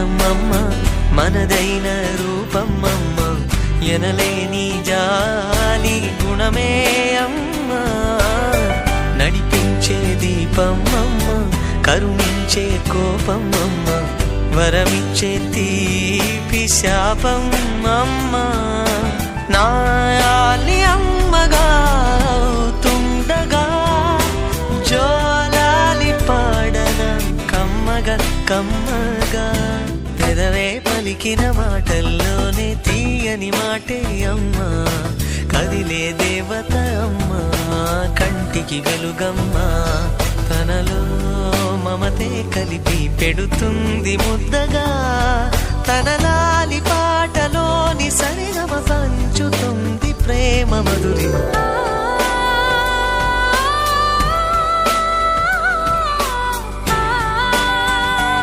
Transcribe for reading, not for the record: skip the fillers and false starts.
అందమమ్మ మనదైన రూపమమ్మ ఎనలేని జాలి గుణమే అమ్మ నడిపించే దీపమమ్మ కరుణించే కోపమమ్మ వరమిచ్చే తీపి శాపమమ్మ నాయాలి అమ్మగా తుండగా జోలాలి పాడన కమ్మగా కమ్మగా పెదవే పలికిన మాటల్లోనే తీయని మాటే అమ్మా కదిలే దేవత అమ్మా కంటికి వెలుగమ్మా తనలో మమతే కలిపి పెడుతుంది ముద్దగా తన లాలి పాటలోని సరిగమ పంచుతుంది ప్రేమ మధురిమ